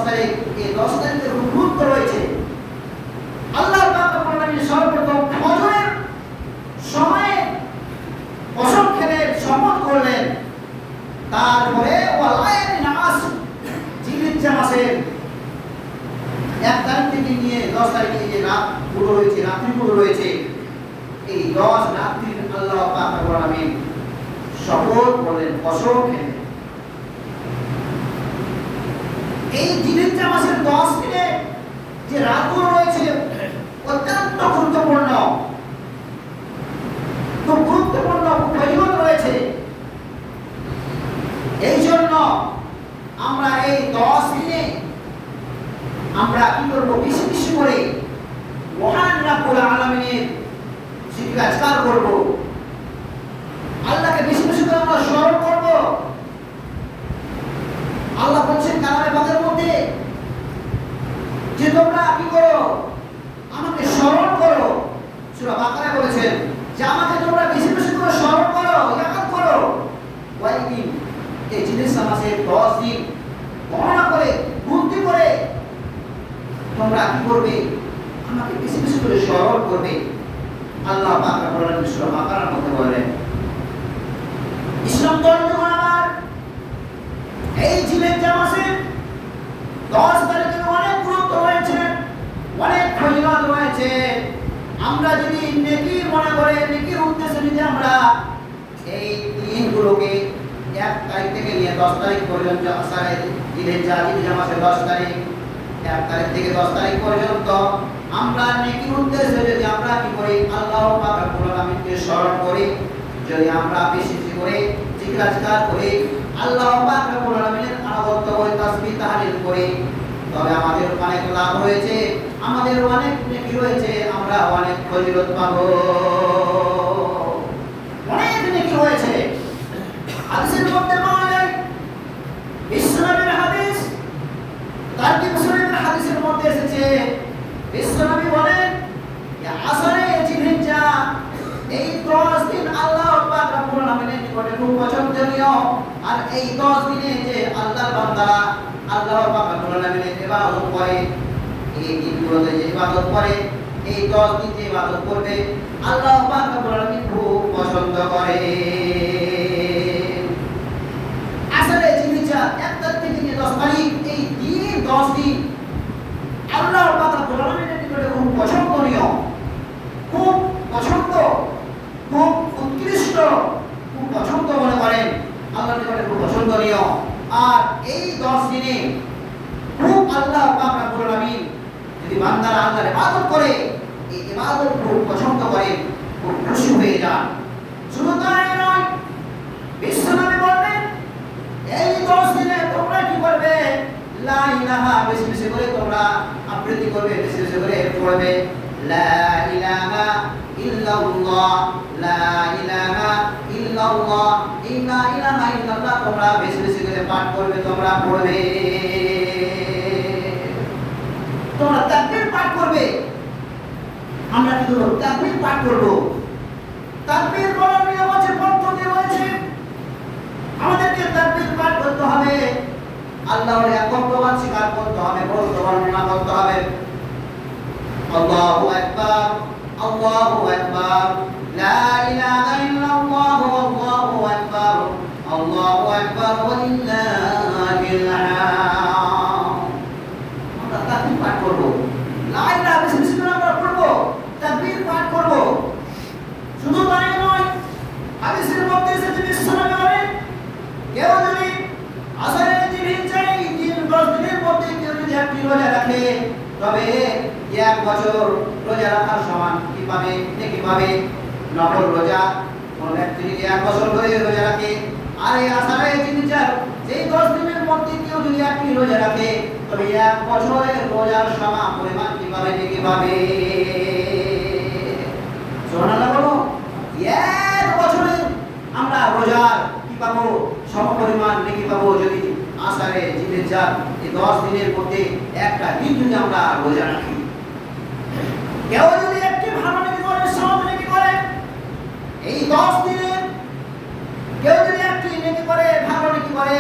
তারিখ, এই 10 তারিখের গুরুত্ব রয়েছে। আল্লাহ পাক রব্বুল আলামিন সর্বপ্রথম ফজরের সময়ে কসম খেলে শপথ করলেন, তারপরে ওয়ালায়ালিন আশর, জিলহিজ্জা মাসের 1 তারিখ থেকে নিয়ে 10 তারিখে যে রাতগুলো রয়েছে, রাত্রিগুলো রয়েছে, এই 10 রাত্রির আল্লাহ পাক রব্বুল আলামিন শপথ করলেন, কসম খেলে। এই জিলহিজ্জা মাসের 10 দিনে যে রাতগুলো রয়েছে অত্যন্ত গুরুত্বপূর্ণ, খুব গুরুত্বপূর্ণ ফজিলত রয়েছে। এই জন্য আমরা এই 10 দিনে আমরা কি করব, বেশি বেশি করে মহান রব্বুল আলামিনের জিকির আজকার করব, আল্লাহকে বেশি বেশি করে আমরা স্মরণ করব। আল্লাহ বলছেন কালামে পাকের মধ্যে যে তোমরা কি করো, আমাকে স্মরণ করো। সূরা বাকারায় বলেছেন যে আমাকে তোমরা বেশি বেশি করে স্মরণ করো, ইয়াদ করো। ওয়াইদিন, এই জিলহিজ্জা মাসের 10 দিন গণনা করে, গুনতি করে তোমরা কি করবে, আমাকে বেশি বেশি করে স্মরণ করবে। আল্লাহ পাক রব্বুল আলামিন সূরা বাকারার মধ্যে বলেন। ইসলাম ধর্মের আমার এই জিলহিজ্জা মাসের 10 তারিখের অনেক গুরুত্ব রয়েছে, অনেক ফজিলত রয়েছে। আমরা যদি নেকি মনে করে, নেকির উদ্দেশ্যে যদি আমরা এই দিনগুলোকে 1 তারিখ থেকে নিয়ে 10 তারিখ পর্যন্ত আসারে জিলহিজ্জা মাসের 10 তারিখ, 1 তারিখ থেকে 10 তারিখ পর্যন্ত আমরা নেকির উদ্দেশ্যে যদি আমরা কি করি, আল্লাহ পাক রব্বুল আলামিনকে স্মরণ করি, যদি আমরা বেশি বেশি করে জিকির আজকার করি, আল্লাহ পাক রব্বুল আলামিনের আনুগত্য করে তাসবিহ তাহলিল করি, তবে আমাদের অনেক লাভ হয়েছে, আমাদের অনেক নেকি রয়েছে, আমরা অনেক ফজিলত পাবো, অনেক নেকি রয়েছে। হাদিসের মধ্যে পাওয়া যায়, বিশ্বনবীর হাদিস, তারকিব শরীফের হাদিসের মধ্যে এসেছে, বিশ্বনবী বলেন যে আসরে জিলহিজ্জা এই 10 দিন আল্লাহ পাক রব্বুল আলামিনের নিকটে খুব পছন্দনীয়। আর এই 10 দিনে যে আল্লাহর বান্দারা আল্লাহ পাক রব্বুল আলামিনের ইবাদত করে, এই দিনগুলোতে যে ইবাদত করে, এই 10 দিন যে ইবাদত করবে আল্লাহ পাক রব্বুল আলামিন খুব পছন্দ করে। আসরে জিলহিজ্জা 1 তারিখ থেকে নিয়ে 10 তারিখ, এই দিন 10 দিন আল্লাহ পাক রব্বুল আলামিনের নিকটে খুব পছন্দনীয়, খুব পছন্দ, খুব উৎকৃষ্ট, খুব পছন্দ মনে করেন, আল্লাহর নিকটে খুব পছন্দনীয়। আর এই 10 দিনে খুব আল্লাহ পাক রব্বুল আলামিন যদি বান্দারা আল্লাহর ইবাদত করে, এই ইবাদত খুব পছন্দ করে, খুব খুশি হয়ে যান। শুধু তাই নয়, বিশ্বনবী বলেন এই 10 দিনে তোমরা কি করবে, লা ইলাহা বেশি বেশি করে তোমরা আবৃত্তি করবে, বেশি বেশি করে পড়বে, লা ইলাহা ইল্লাল্লাহ, লা ইলাহা ইল্লাল্লাহ, লা ইলাহা ইল্লাল্লাহ তোমরা বেশি বেশি করে পাঠ করবে, তোমরা পড়বে, তোমরা তাকবীর পাঠ করবে। আমরা কি করব, তাকবীর পাঠ করব। তাকবীর বলার নিয়ম আছে, পদ্ধতি রয়েছে, আমাদেরকে তাকবীর পাঠ করতে হবে, আল্লাহর একত্ববাদ স্বীকার করতে হবে, বলতে বর্ণনা করতে হবে, আল্লাহু আকবার, আল্লাহু আকবার, লা ইলাহা ইল্লাল্লাহ, আল্লাহু আকবার, আল্লাহু আকবার, ওয়ালিল্লাহিল হামদ। আমরা তাকবীর পাঠ করব, লা ইলাহা বেশি বেশি করে আমরা পড়ব, তাকবীর পাঠ করব। শুধু তাই নয়, হাদিসের মধ্যে এসেছে বিশ্বনবী বলেন কেউ যদি আসরে জিলহিজ্জা এই 10 দিনের মধ্যে কেউ যদি একটি রোজা রাখে, তবে 1 বছর রোজা রাখার সমান কি পাবে, নেকি পাবে। নফল রোজা কোন ব্যক্তি যদি 1 বছর ধরে রোজা রাখে, আর এই আসরে জিলহিজ্জার এই 10 দিনের মধ্যে কেউ যদি একটি রোজা রাখে, তবে 1 বছরের রোজার সমান পরিমাণ কি পাবে, নেকি পাবে। সুবহানাল্লাহ বলো, 1 বছরের আমরা রোজার কি পাবো, সমপরিমাণ নেকি পাবো যদি আসরে জিলহিজ্জার এই 10 দিনের মধ্যে একটা দিন যদি আমরা রোজা রাখি। কেউ যদি একটি ভালো নেকি করে, সব নেকি করে, এই 10 দিনে কেউ যদি একটি নেকি করে, ভালো নেকি করে,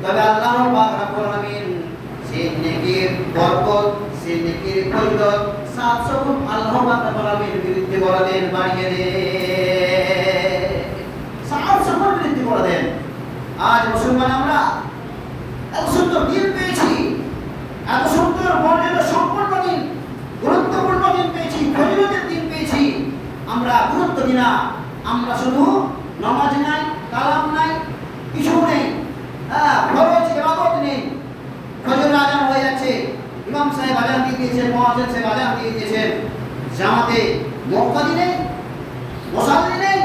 তবে আল্লাহ পাক রব্বুল আলামিন সেই নেকির বরকত, সেই নেকির ফজিলত 700 গুণ আল্লাহ তাআলা বিরুদ্ধে বলে দেন, বাড়িয়ে দেন, 700 গুণ বৃদ্ধি করে দেন। আজ মুসলমান আমরা এত সুন্দর দিন পেয়েছি, এত সুন্দর মর্যাদা সম্পন্ন দিন, গুরুত্বপূর্ণ দিন পেয়েছি, ফজিলতের দিন পেয়েছি, আমরা গুরুত্ব দিই না। আমরা শুধু নামাজ নাই, কালাম নাই, কিছু নেই, ফরজ ইবাদত নেই। ফজরের আজান হয়ে যাচ্ছে, ইমাম সাহেব আজান দিয়ে দিয়েছেন, মুয়াজ্জিন সাহেব আজান দিয়ে দিয়েছেন, জামাতে মুক্তাদি নেই, মুসাল্লি নেই,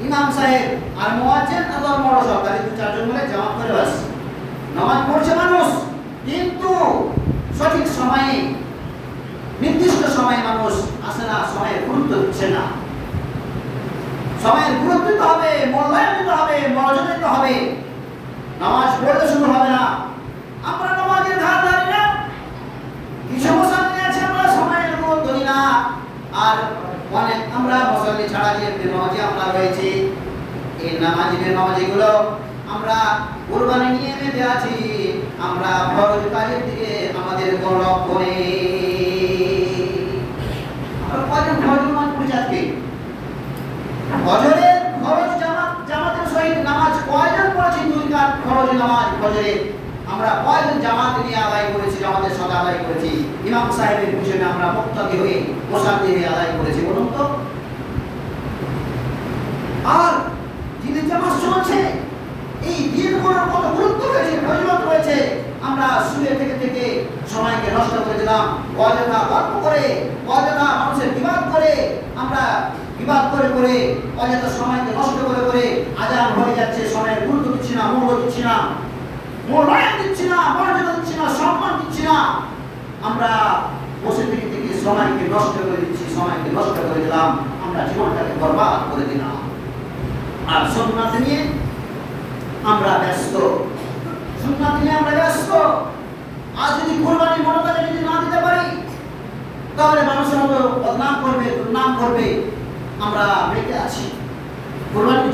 ইমাম সাহেব আর মুয়াজ্জিন আর বড় সরকারি 2-4 জন মিলে জামাত করে বাস নামাজ পড়ছে মানুষ। কিন্তু সঠিক সময়ে, নির্দিষ্ট সময়ে মানুষ আসে না, সময়ের গুরুত্ব দিচ্ছে না। সময়ের গুরুত্ব দিতে হবে, মূল্যায়ন দিতে হবে, মর্যাদা দিতে হবে। নামাজ পড়লে শুরু হবে না। আমরা নামাজের ধার ধারি না, কিছু মুসল্লি আছে আমরা সময়ের গুরুত্ব দিই না। আর অনেক আমরা মুসল্লি ছাড়া যে বেনামাজি আমরা রয়েছি, এই নামাজি বেনামাজিগুলো আমরা কুরবানি নিয়ে মেতে আছি, আমরা ফরজ কাজের দিকে আমাদের কোনো লক্ষ্য নেই। আমরা কয়জন ফরজ নামাজ পড়ছি আজকে? ফজরের ফরজ জামাতের সহিত নামাজ কয়জন পড়েছি? 2 রাকাত ফরজ নামাজ ফজরে আমরা কয়জন জামাত নিয়ে আদায় করেছি, জামাতের সাথে আদায় করেছি, ইমাম সাহেবের পিছনে আমরা মুক্তাদি হয়ে মুসাল্লি হয়ে আদায় করেছি, বলুন তো? আর দিনের জামাত চলছে, এই দিনগুলোর কত গুরুত্ব রয়েছে, ফজিলত রয়েছে, আমরা শুয়ে থেকে সময়কে নষ্ট করে দিলাম, অযথা গল্প করে, অযথা মানুষের বিবাদ করে, আমরা বিবাদ করে অযথা সময়কে নষ্ট করে আজান হয়ে যাচ্ছে, সময়ের গুরুত্ব দিচ্ছি না, মূল্য দিচ্ছি না, মূল্যায়ন দিচ্ছি না, মর্যাদা দিচ্ছি না, সম্মান দিচ্ছি না। আমরা বসে থেকে সময়কে নষ্ট করে দিচ্ছি, সময়কে নষ্ট করে দিলাম, আমরা জীবনটাকে বরবাদ করে দিলাম। আর সুন্নাত নিয়ে আমরা ব্যস্ত, সুন্নাত নিয়ে আমরা ব্যস্ত। আজ যদি কুরবানির মনোযোগ যদি না দিতে পারি, তাহলে মানুষের মতো বদনাম করবে, দুর্নাম করবে। আমরা বেঁচে আছি কুরবানি